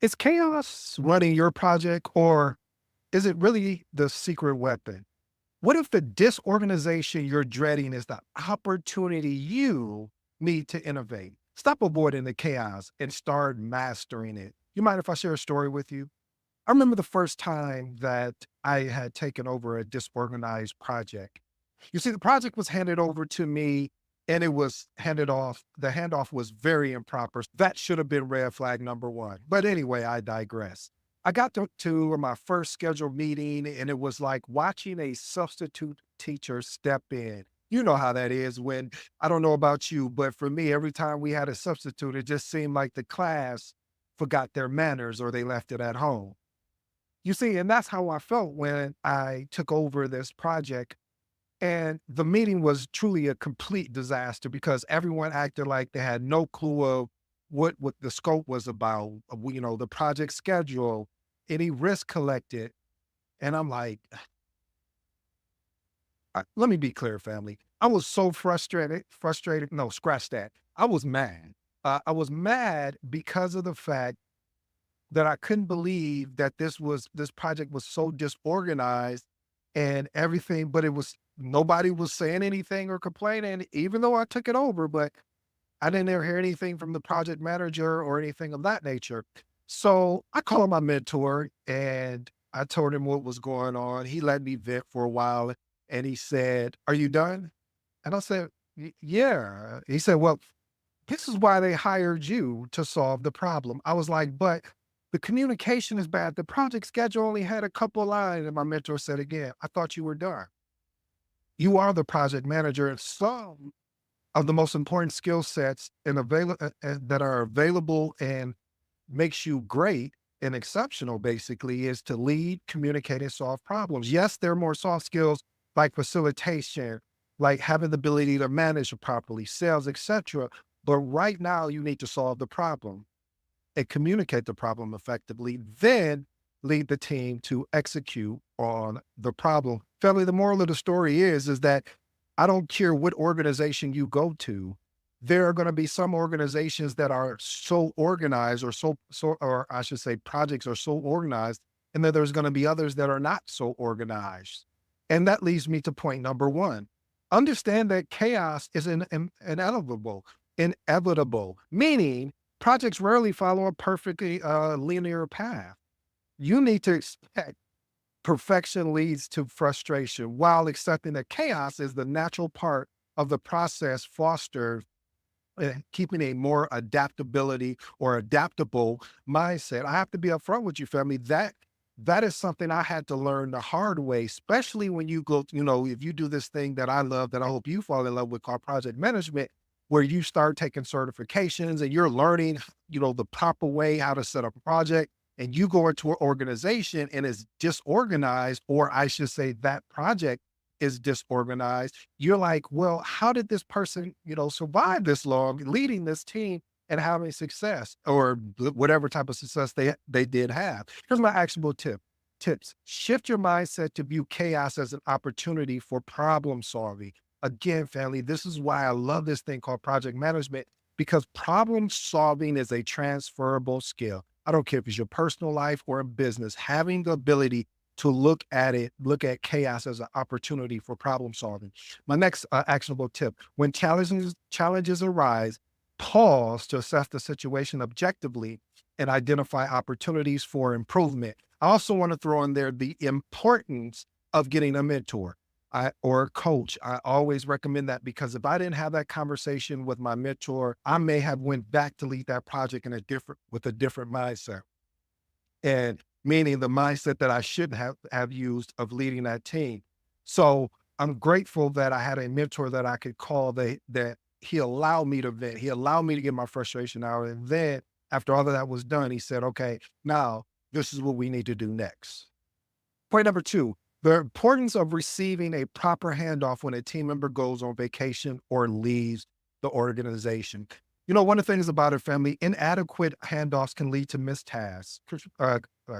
Is chaos running your project or is it really the secret weapon? What if the disorganization you're dreading is the opportunity you need to innovate? Stop avoiding the chaos and start mastering it. You mind if I share a story with you? I remember the first time that I had taken over a disorganized project. You see, the project was handed over to me and it was handed off. The handoff was very improper. That should have been red flag number one. But anyway, I digress. I got to my first scheduled meeting and it was like watching a substitute teacher step in. You know how that is when, I don't know about you, but for me, every time we had a substitute, it just seemed like the class forgot their manners or they left it at home. You see, and that's how I felt when I took over this project. And the meeting was truly a complete disaster because everyone acted like they had no clue of what the scope was about, the project schedule, any risk collected. And I'm like, let me be clear, family. I was so frustrated. No, scratch that. I was mad. I was mad because of the fact that I couldn't believe that this project was so disorganized and everything, but it was nobody was saying anything or complaining, even though I took it over, but I didn't ever hear anything from the project manager or anything of that nature. So I called my mentor and I told him what was going on. He let me vent for a while and he said, "Are you done?" And I said, Yeah." He said, "Well, this is why they hired you to solve the problem." I was like, "But the communication is bad. The project schedule only had a couple lines." And my mentor said again, "I thought you were done. You are the project manager, and some of the most important skill sets that are available and makes you great and exceptional basically is to lead, communicate, and solve problems. Yes, there are more soft skills like facilitation, like having the ability to manage it properly, sales, etc. But right now you need to solve the problem and communicate the problem effectively, then lead the team to execute on the problem." Family, the moral of the story is that I don't care what organization you go to, there are going to be some organizations that are so organized or I should say projects are so organized, and then there's going to be others that are not so organized. And that leads me to point number one. Understand that chaos is inevitable, meaning projects rarely follow a perfectly linear path. You need to expect perfection leads to frustration while accepting that chaos is the natural part of the process foster keeping a more adaptability or adaptable mindset. I have to be upfront with you, family. That is something I had to learn the hard way, especially when you go, if you do this thing that I love, that I hope you fall in love with called project management, where you start taking certifications and you're learning, the proper way how to set up a project. And you go into an organization and it's disorganized, or I should say that project is disorganized. You're like, well, how did this person, survive this long leading this team and having success or whatever type of success they did have? Here's my actionable tips. Shift your mindset to view chaos as an opportunity for problem solving. Again, family, this is why I love this thing called project management, because problem solving is a transferable skill. I don't care if it's your personal life or a business, having the ability to look at chaos as an opportunity for problem solving. My next actionable tip: when challenges arise, pause to assess the situation objectively and identify opportunities for improvement. I also want to throw in there the importance of getting a mentor or a coach. I always recommend that because if I didn't have that conversation with my mentor, I may have went back to lead that project with a different mindset. And meaning the mindset that I should have used of leading that team. So I'm grateful that I had a mentor that I could call that he allowed me to vent. He allowed me to get my frustration out. And then after all of that was done, he said, "Okay, now this is what we need to do next." Point number two, the importance of receiving a proper handoff when a team member goes on vacation or leaves the organization. One of the things about a family, inadequate handoffs can lead to missed tasks,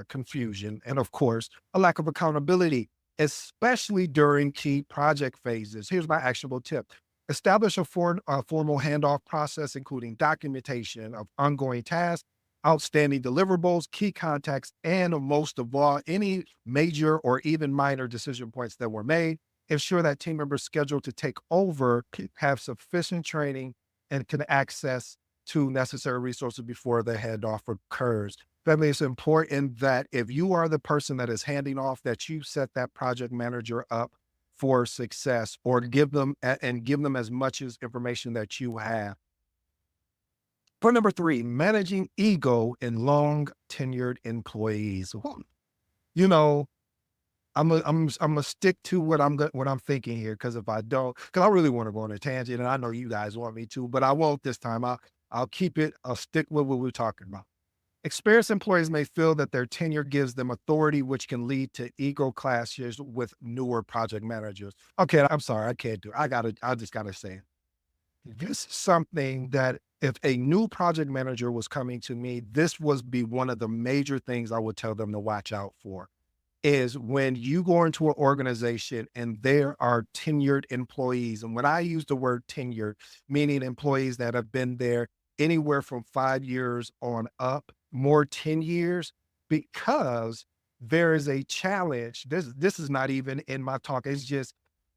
confusion, and of course, a lack of accountability, especially during key project phases. Here's my actionable tip. Establish a formal handoff process, including documentation of ongoing tasks outstanding deliverables, key contacts, and most of all, any major or even minor decision points that were made. Ensure that team members scheduled to take over have sufficient training and can access to necessary resources before the handoff occurs. Family, it's important that if you are the person that is handing off, that you set that project manager up for success, or give them and give them as much as information that you have. Point number three, managing ego in long tenured employees. Whew. You know, I'm gonna stick to what I'm thinking here, because if I don't, because I really want to go on a tangent, and I know you guys want me to, but I won't this time. I'll keep it. I'll stick with what we're talking about. Experienced employees may feel that their tenure gives them authority, which can lead to ego clashes with newer project managers. Okay, I'm sorry, I can't do it. I just gotta say it. This is something that if a new project manager was coming to me, this would be one of the major things I would tell them to watch out for, is when you go into an organization and there are tenured employees. And when I use the word tenured, meaning employees that have been there anywhere from 5 years on up, more 10 years, because there is a challenge. This is not even in my talk. It's just,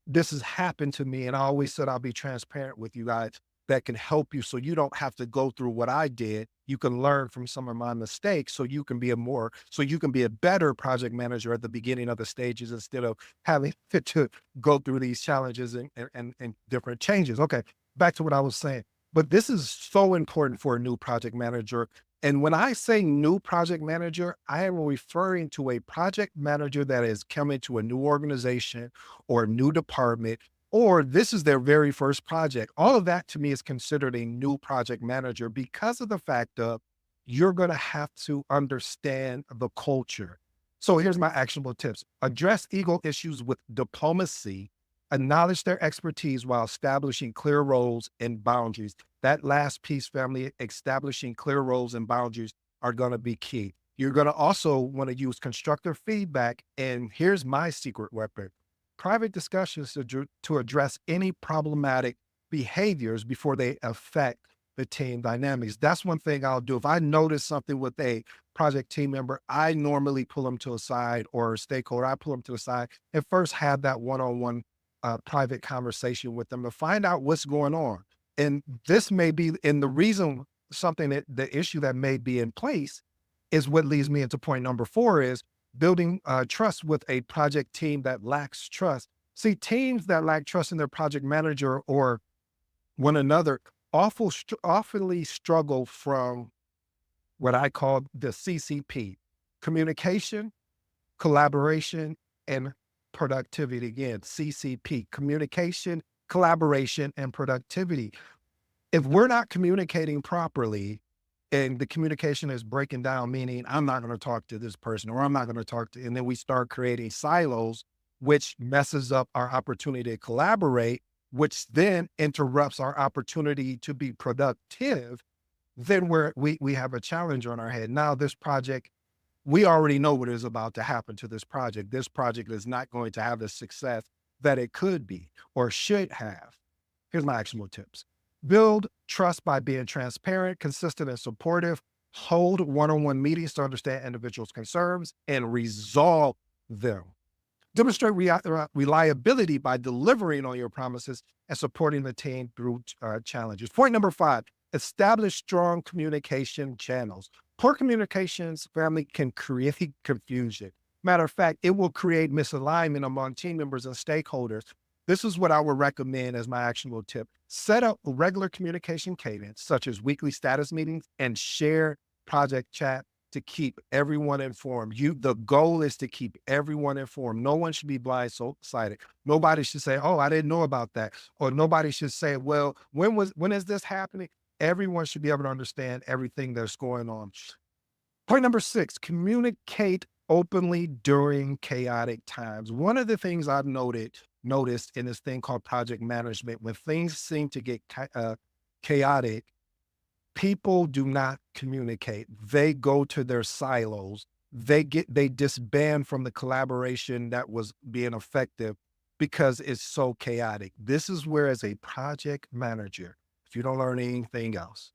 this has happened to me. And I always said I'll be transparent with you guys, that can help you so you don't have to go through what I did. You can learn from some of my mistakes so you can be a better project manager at the beginning of the stages, instead of having to go through these challenges and different changes. Okay, back to what I was saying. But this is so important for a new project manager. And when I say new project manager, I am referring to a project manager that is coming to a new organization or a new department, or this is their very first project. All of that to me is considered a new project manager, because of the fact of you're going to have to understand the culture. So here's my actionable tips. Address ego issues with diplomacy, acknowledge their expertise while establishing clear roles and boundaries. That last piece, family, establishing clear roles and boundaries, are going to be key. You're going to also want to use constructive feedback. And here's my secret weapon: private discussions to address any problematic behaviors before they affect the team dynamics. That's one thing I'll do. If I notice something with a project team member, I normally pull them to a side, or a stakeholder, I pull them to the side and first have that one-on-one private conversation with them to find out what's going on. And this may be, and the reason, something that the issue that may be in place is what leads me into point number four, is building trust with a project team that lacks trust. See, teams that lack trust in their project manager or one another oftenly struggle from what I call the CCP: communication, collaboration, and productivity. Again, CCP: communication, collaboration, and productivity. If we're not communicating properly, and the communication is breaking down, meaning I'm not going to talk to this person, or I'm not going to talk to, and then we start creating silos, which messes up our opportunity to collaborate, which then interrupts our opportunity to be productive, then we have a challenge on our head. Now, this project, we already know what is about to happen to this project. This project is not going to have the success that it could be or should have. Here's my actionable tips. Build trust by being transparent, consistent, and supportive. Hold one-on-one meetings to understand individuals' concerns and resolve them. Demonstrate reliability by delivering on your promises and supporting the team through challenges. Point number five, establish strong communication channels. Poor communications, family, can create confusion. Matter of fact, it will create misalignment among team members and stakeholders. This is what I would recommend as my actionable tip. Set up regular communication cadence, such as weekly status meetings and share project chat, to keep everyone informed. The goal is to keep everyone informed. No one should be blindsided. Nobody should say, "Oh, I didn't know about that," or nobody should say, "Well, when is this happening?" Everyone should be able to understand everything that's going on. Point number six, communicate openly during chaotic times. One of the things I've noticed in this thing called project management, when things seem to get chaotic, people do not communicate. They go to their silos. They disband from the collaboration that was being effective, because it's so chaotic. This is where, as a project manager, if you don't learn anything else,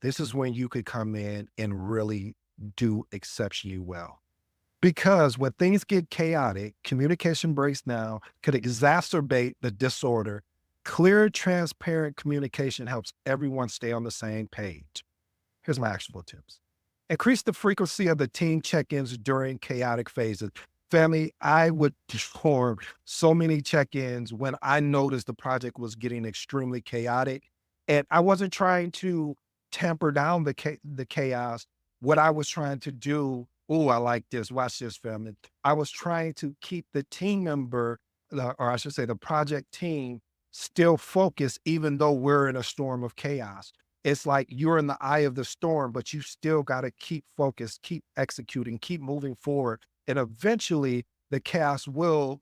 this is when you could come in and really do exceptionally well. Because when things get chaotic, communication breaks down, could exacerbate the disorder. Clear, transparent communication helps everyone stay on the same page. Here's my actionable tips. Increase the frequency of the team check-ins during chaotic phases. Family, I would perform so many check-ins when I noticed the project was getting extremely chaotic. And I wasn't trying to tamper down the chaos. What I was trying to do, oh, I like this. Watch this, family. I was trying to keep the team member, or I should say the project team, still focused, even though we're in a storm of chaos. It's like you're in the eye of the storm, but you still got to keep focused, keep executing, keep moving forward. And eventually the chaos will,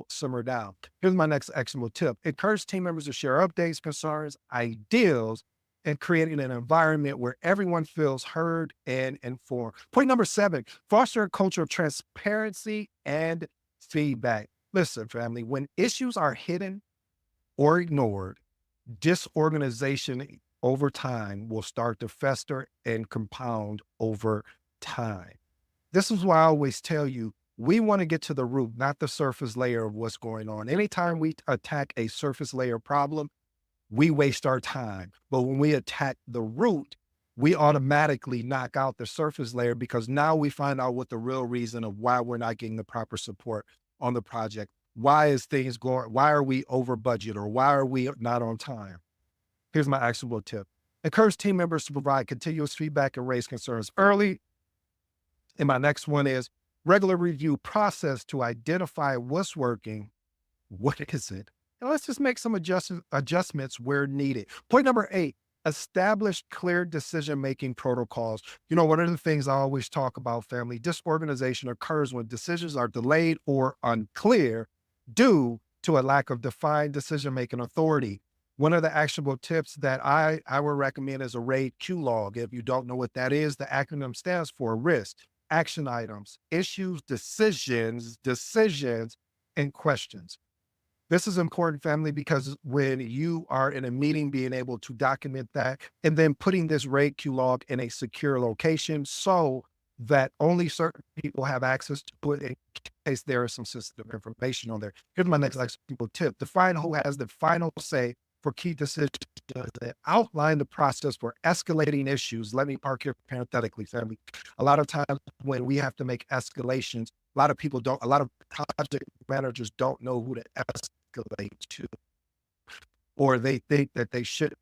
simmer down. Here's my next actionable tip. Encourage team members to share updates, concerns, ideas, and creating an environment where everyone feels heard and informed. Point number 7, foster a culture of transparency and feedback. Listen, family, when issues are hidden or ignored, disorganization over time will start to fester and compound over time. This is why I always tell you, we want to get to the root, not the surface layer of what's going on. Anytime we attack a surface layer problem, we waste our time. But when we attack the root, we automatically knock out the surface layer because now we find out what the real reason of why we're not getting the proper support on the project. Why is things going? Why are we over budget or why are we not on time? Here's my actionable tip. Encourage team members to provide continuous feedback and raise concerns early. And my next one is regular review process to identify what's working, what isn't. And let's just make some adjustments where needed. Point number 8, establish clear decision-making protocols. One of the things I always talk about, family, disorganization occurs when decisions are delayed or unclear due to a lack of defined decision-making authority. One of the actionable tips that I would recommend is a RAID Q log. If you don't know what that is, the acronym stands for risk, action items, issues, decisions, and questions. This is important, family, because when you are in a meeting, being able to document that and then putting this RAID Q log in a secure location so that only certain people have access to put in case there is some sensitive information on there. Here's my next actionable tip. Define who has the final say for key decisions. Outline the process for escalating issues. Let me park here parenthetically, family. A lot of times when we have to make escalations, a lot of project managers don't know who to escalate to, or they think that they should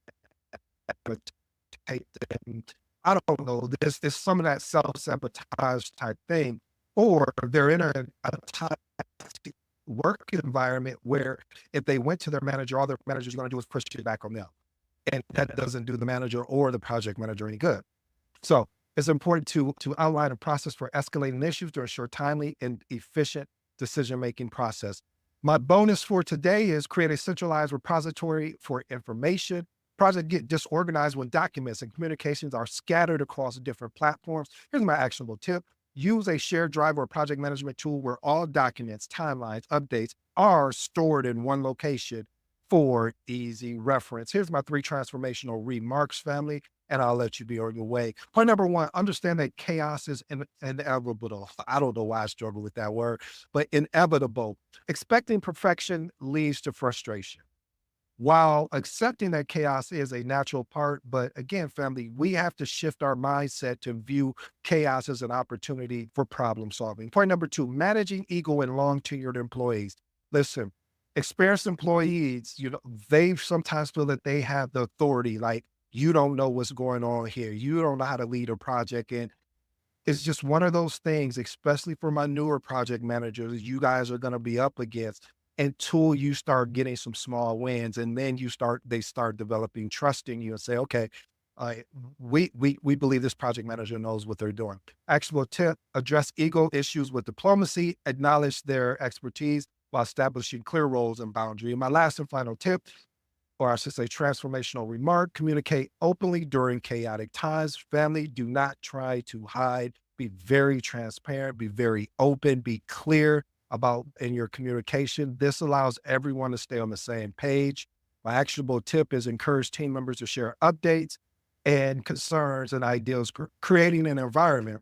take them. I don't know. There's some of that self-sabotage type thing, or they're in a toxic work environment where if they went to their manager, all their manager's going to do is push it back on them. And that doesn't do the manager or the project manager any good. So it's important to outline a process for escalating issues to ensure timely and efficient decision-making process. My bonus for today is create a centralized repository for information. Projects get disorganized when documents and communications are scattered across different platforms. Here's my actionable tip. Use a shared drive or project management tool where all documents, timelines, updates are stored in one location for easy reference. Here's my 3 transformational remarks, family, and I'll let you be on your way. Point number 1, understand that chaos is inevitable. I don't know why I struggle with that word, but inevitable. Expecting perfection leads to frustration. While accepting that chaos is a natural part, but again, family, we have to shift our mindset to view chaos as an opportunity for problem solving. Point number 2, managing ego in long tenured employees. Listen, experienced employees, they sometimes feel that they have the authority, like you don't know what's going on here. You don't know how to lead a project. And it's just one of those things, especially for my newer project managers, you guys are going to be up against until you start getting some small wins. And then they start developing trust in you and say, okay, uh, we believe this project manager knows what they're doing. Actionable tip, address ego issues with diplomacy, acknowledge their expertise while establishing clear roles and boundaries. And my last and final tip, or I should say transformational remark, communicate openly during chaotic times. Family, do not try to hide. Be very transparent, be very open, be clear about in your communication. This allows everyone to stay on the same page. My actionable tip is encourage team members to share updates and concerns and ideals, creating an environment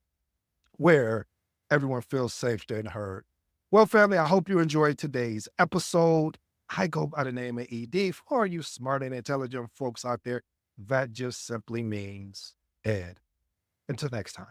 where everyone feels safe and heard. Well, family, I hope you enjoyed today's episode. I go by the name of ED. For you smart and intelligent folks out there, that just simply means Ed. Until next time.